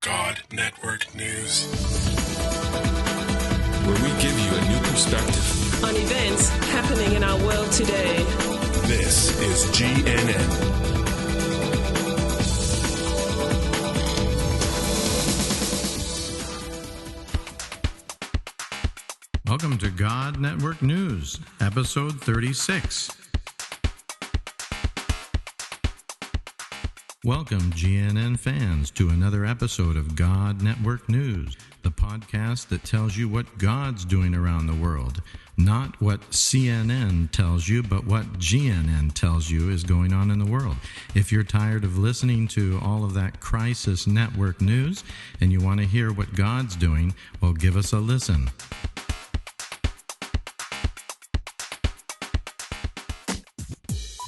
God Network News, where we give you a new perspective on events happening in our world today. This is GNN. Welcome to God Network News, episode 36. Welcome, GNN fans, to another episode of God Network News, the podcast that tells you what God's doing around the world. Not what CNN tells you, but what GNN tells you is going on in the world. If you're tired of listening to all of that crisis network news and you want to hear what God's doing, well, give us a listen.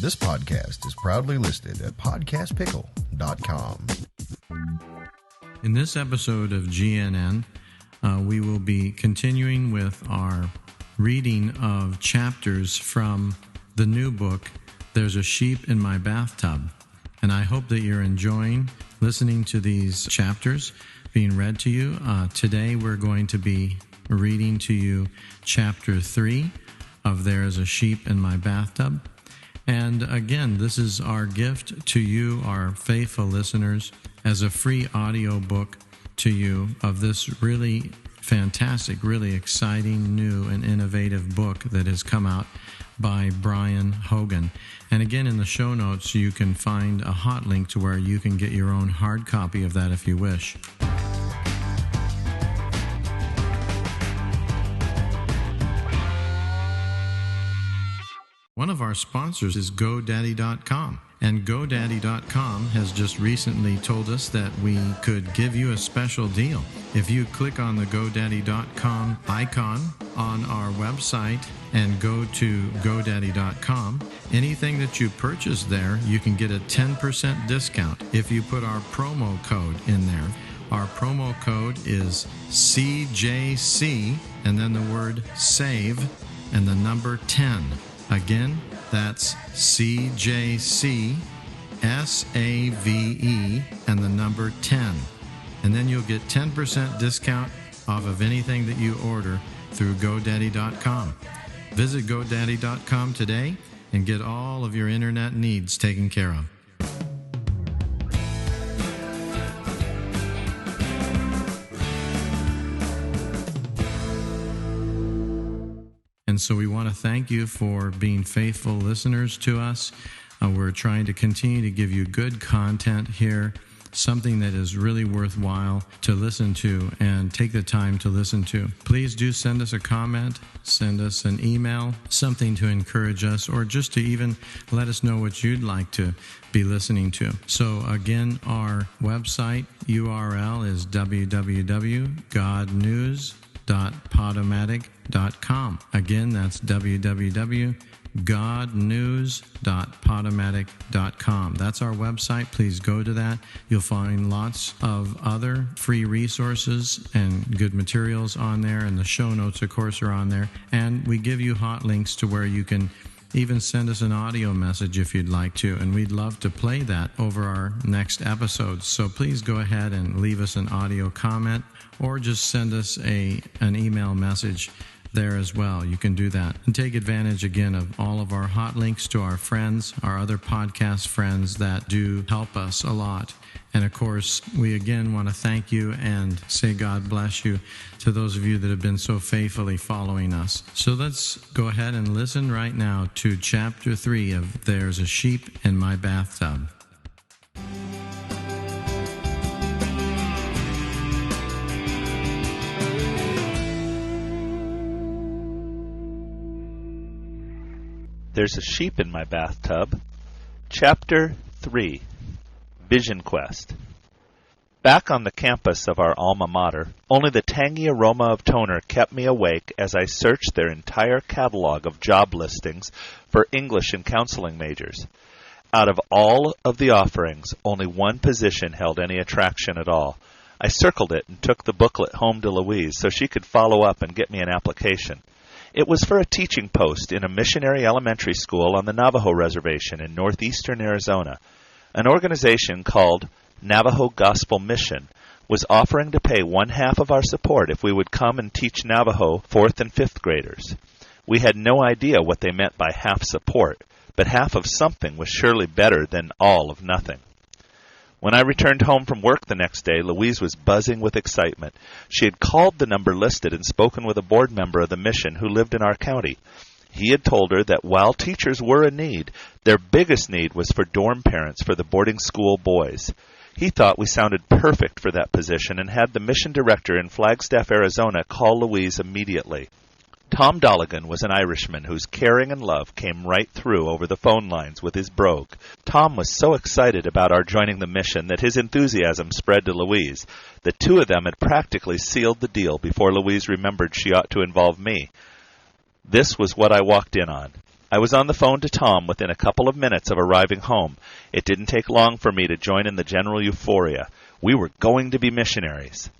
This podcast is proudly listed at podcastpickle.com. In this episode of GNN, we will be continuing with our reading of chapters from the new book, There's a Sheep in My Bathtub. And I hope that you're enjoying listening to these chapters being read to you. Today we're going to be reading to you chapter 3 of There's a Sheep in My Bathtub. And again, this is our gift to you, our faithful listeners, as a free audio book to you of this really fantastic, really exciting, new, and innovative book that has come out by Brian Hogan. And again, in the show notes, you can find a hot link to where you can get your own hard copy of that if you wish. One of our sponsors is GoDaddy.com, and GoDaddy.com has just recently told us that we could give you a special deal. If you click on the GoDaddy.com icon on our website and go to GoDaddy.com, anything that you purchase there, you can get a 10% discount if you put our promo code in there. Our promo code is CJC, and then the word SAVE, and the number 10. Again, that's CJC, SAVE, and the number 10. And then you'll get 10% discount off of anything that you order through GoDaddy.com. Visit GoDaddy.com today and get all of your internet needs taken care of. And so we want to thank you for being faithful listeners to us. We're trying to continue to give you good content here, something that is really worthwhile to listen to and take the time to listen to. Please do send us a comment, send us an email, something to encourage us, or just to even let us know what you'd like to be listening to. So again, our website URL is www.godnews.podomatic.com. Again, that's www.godnews.podomatic.com. That's our website. Please go to that. You'll find lots of other free resources and good materials on there, and the show notes, of course, are on there. And we give you hot links to where you can even send us an audio message if you'd like to, and we'd love to play that over our next episodes. So please go ahead and leave us an audio comment or just send us an email message there as well. You can do that. And take advantage again of all of our hot links to our friends, our other podcast friends that do help us a lot. And of course, we again want to thank you and say God bless you to those of you that have been so faithfully following us. So let's go ahead and listen right now to chapter 3 of There's a Sheep in My Bathtub. There's a Sheep in My Bathtub. Chapter 3, Vision Quest. Back on the campus of our alma mater, only the tangy aroma of toner kept me awake as I searched their entire catalog of job listings for English and counseling majors. Out of all of the offerings, only one position held any attraction at all. I circled it and took the booklet home to Louise so she could follow up and get me an application. It was for a teaching post in a missionary elementary school on the Navajo Reservation in northeastern Arizona. An organization called Navajo Gospel Mission was offering to pay 1/2 of our support if we would come and teach Navajo 4th and 5th graders. We had no idea what they meant by half support, but half of something was surely better than all of nothing. When I returned home from work the next day, Louise was buzzing with excitement. She had called the number listed and spoken with a board member of the mission who lived in our county. He had told her that while teachers were in need, their biggest need was for dorm parents for the boarding school boys. He thought we sounded perfect for that position and had the mission director in Flagstaff, Arizona, call Louise immediately. Tom Dolligan was an Irishman whose caring and love came right through over the phone lines with his brogue. Tom was so excited about our joining the mission that his enthusiasm spread to Louise. The two of them had practically sealed the deal before Louise remembered she ought to involve me. This was what I walked in on. I was on the phone to Tom within a couple of minutes of arriving home. It didn't take long for me to join in the general euphoria. We were going to be missionaries.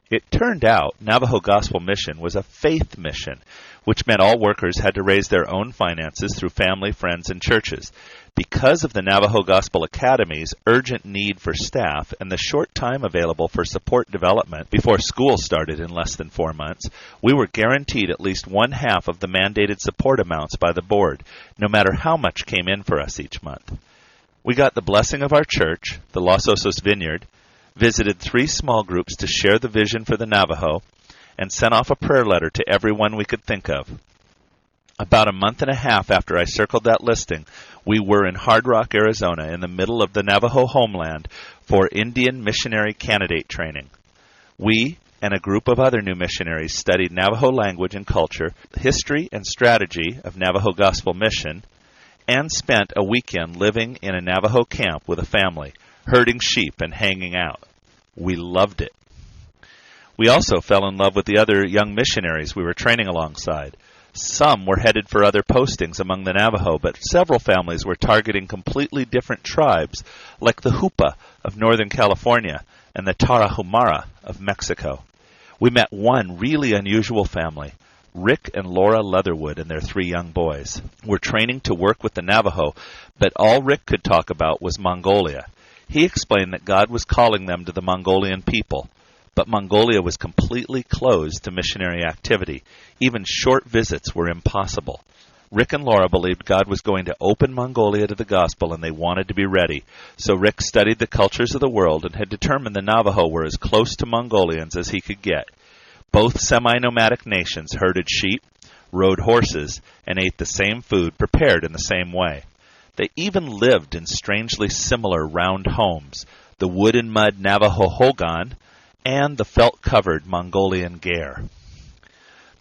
It turned out Navajo Gospel Mission was a faith mission, which meant all workers had to raise their own finances through family, friends, and churches. Because of the Navajo Gospel Academy's urgent need for staff and the short time available for support development before school started in less than 4 months, we were guaranteed at least 1/2 of the mandated support amounts by the board, no matter how much came in for us each month. We got the blessing of our church, the Los Osos Vineyard, visited 3 small groups to share the vision for the Navajo, and sent off a prayer letter to everyone we could think of. About a month and a half after I circled that listing, we were in Hard Rock, Arizona, in the middle of the Navajo homeland for Indian missionary candidate training. We and a group of other new missionaries studied Navajo language and culture, history and strategy of Navajo Gospel Mission, and spent a weekend living in a Navajo camp with a family, herding sheep and hanging out. We loved it. We also fell in love with the other young missionaries we were training alongside. Some were headed for other postings among the Navajo, but several families were targeting completely different tribes, like the Hupa of Northern California and the Tarahumara of Mexico. We met one really unusual family, Rick and Laura Leatherwood and their 3 young boys. Were training to work with the Navajo, but all Rick could talk about was Mongolia. He explained that God was calling them to the Mongolian people, but Mongolia was completely closed to missionary activity. Even short visits were impossible. Rick and Laura believed God was going to open Mongolia to the gospel, and they wanted to be ready. So Rick studied the cultures of the world and had determined the Navajo were as close to Mongolians as he could get. Both semi-nomadic nations herded sheep, rode horses, and ate the same food prepared in the same way. They even lived in strangely similar round homes, the wood and mud Navajo Hogan and the felt-covered Mongolian ger.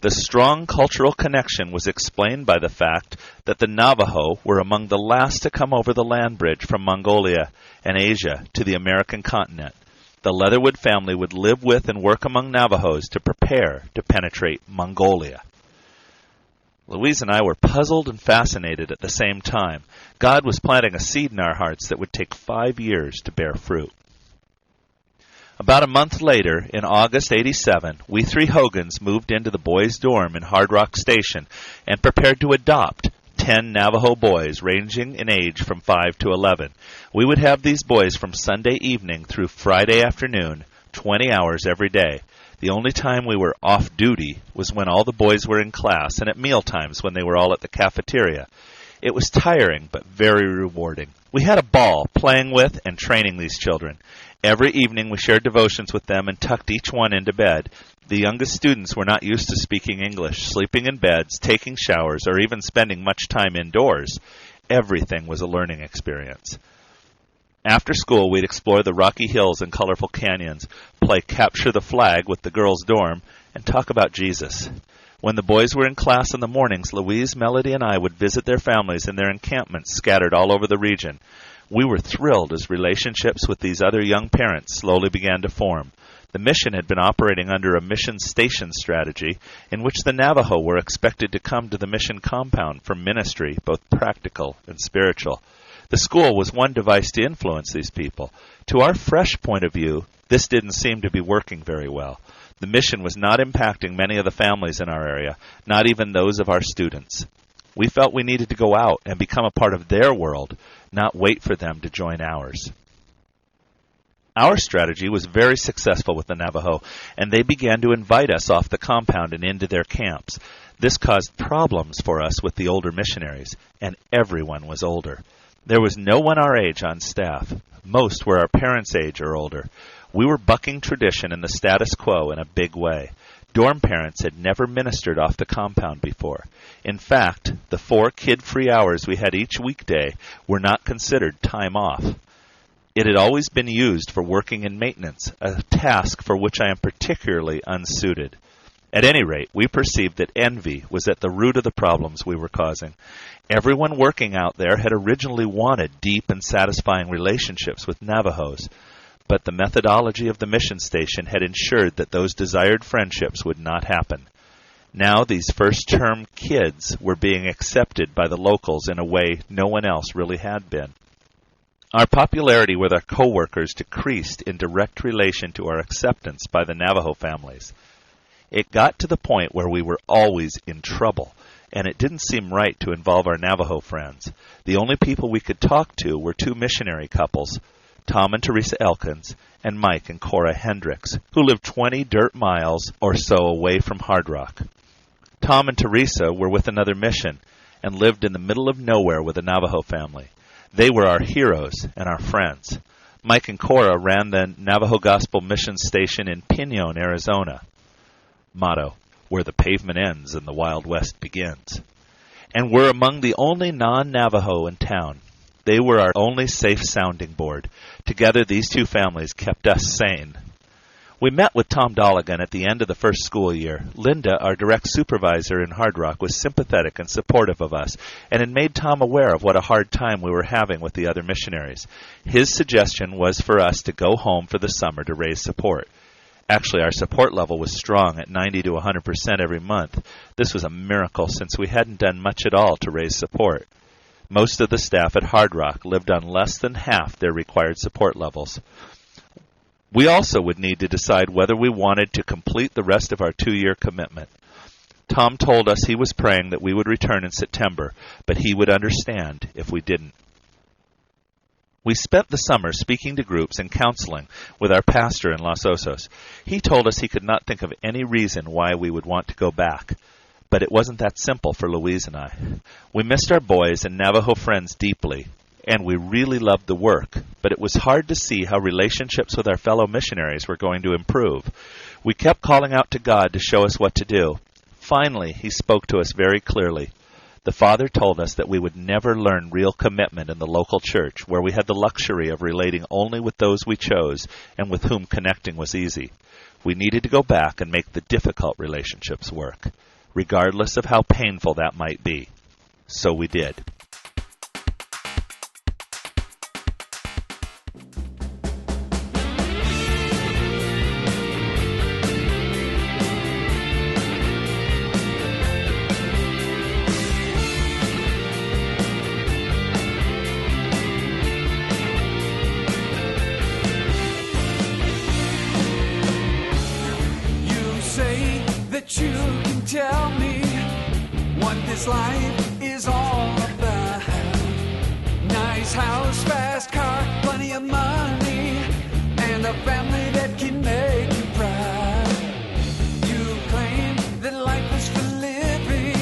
The strong cultural connection was explained by the fact that the Navajo were among the last to come over the land bridge from Mongolia and Asia to the American continent. The Leatherwood family would live with and work among Navajos to prepare to penetrate Mongolia. Louise and I were puzzled and fascinated at the same time. God was planting a seed in our hearts that would take 5 years to bear fruit. About a month later, in August '87, we 3 Hogans moved into the boys' dorm in Hard Rock Station and prepared to adopt 10 Navajo boys ranging in age from 5 to 11. We would have these boys from Sunday evening through Friday afternoon, 20 hours every day. The only time we were off duty was when all the boys were in class and at meal times when they were all at the cafeteria. It was tiring but very rewarding. We had a ball playing with and training these children. Every evening we shared devotions with them and tucked each one into bed. The youngest students were not used to speaking English, sleeping in beds, taking showers, or even spending much time indoors. Everything was a learning experience. After school, we'd explore the rocky hills and colorful canyons, play capture the flag with the girls' dorm, and talk about Jesus. When the boys were in class in the mornings, Louise, Melody, and I would visit their families in their encampments scattered all over the region. We were thrilled as relationships with these other young parents slowly began to form. The mission had been operating under a mission station strategy in which the Navajo were expected to come to the mission compound for ministry, both practical and spiritual. The school was one device to influence these people. To our fresh point of view, this didn't seem to be working very well. The mission was not impacting many of the families in our area, not even those of our students. We felt we needed to go out and become a part of their world, not wait for them to join ours. Our strategy was very successful with the Navajo, and they began to invite us off the compound and into their camps. This caused problems for us with the older missionaries, and everyone was older. There was no one our age on staff. Most were our parents' age or older. We were bucking tradition and the status quo in a big way. Dorm parents had never ministered off the compound before. In fact, the 4 kid-free hours we had each weekday were not considered time off. It had always been used for working in maintenance, a task for which I am particularly unsuited. At any rate, we perceived that envy was at the root of the problems we were causing. Everyone working out there had originally wanted deep and satisfying relationships with Navajos, but the methodology of the mission station had ensured that those desired friendships would not happen. Now these first-term kids were being accepted by the locals in a way no one else really had been. Our popularity with our co-workers decreased in direct relation to our acceptance by the Navajo families. It got to the point where we were always in trouble, and it didn't seem right to involve our Navajo friends. The only people we could talk to were 2 missionary couples, Tom and Teresa Elkins, and Mike and Cora Hendricks, who lived 20 dirt miles or so away from Hard Rock. Tom and Teresa were with another mission and lived in the middle of nowhere with a Navajo family. They were our heroes and our friends. Mike and Cora ran the Navajo Gospel Mission Station in Pinon, Arizona. Motto, where the pavement ends and the Wild West begins. And were among the only non-Navajo in town. They were our only safe sounding board. Together, these 2 families kept us sane. We met with Tom Dolligan at the end of the first school year. Linda, our direct supervisor in Hard Rock, was sympathetic and supportive of us, and had made Tom aware of what a hard time we were having with the other missionaries. His suggestion was for us to go home for the summer to raise support. Actually, our support level was strong at 90 to 100% every month. This was a miracle since we hadn't done much at all to raise support. Most of the staff at Hard Rock lived on less than half their required support levels. We also would need to decide whether we wanted to complete the rest of our 2-year commitment. Tom told us he was praying that we would return in September, but he would understand if we didn't. We spent the summer speaking to groups and counseling with our pastor in Los Osos. He told us he could not think of any reason why we would want to go back. But it wasn't that simple for Louise and I. We missed our boys and Navajo friends deeply, and we really loved the work, but it was hard to see how relationships with our fellow missionaries were going to improve. We kept calling out to God to show us what to do. Finally, He spoke to us very clearly. The Father told us that we would never learn real commitment in the local church, where we had the luxury of relating only with those we chose and with whom connecting was easy. We needed to go back and make the difficult relationships work, regardless of how painful that might be. So we did. You can tell me what this life is all about. Nice house, fast car, plenty of money, and a family that can make you proud. You claim that life is for living.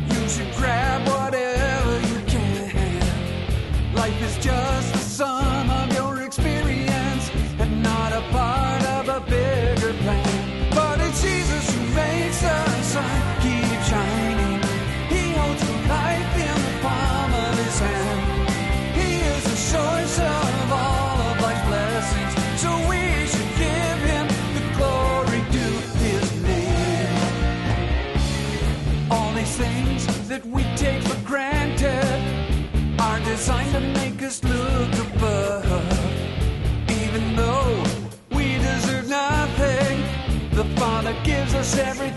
You should grab whatever you can. Life is just the sum of your experience and not a part of a bigger plan. But it's Jesus who makes the sun keep shining. He holds the life in the palm of His hand. He is the source of all of life's blessings, so we should give Him the glory due His name. All these things that we take for granted are designed to make us look above. Even though we deserve nothing, the Father gives us everything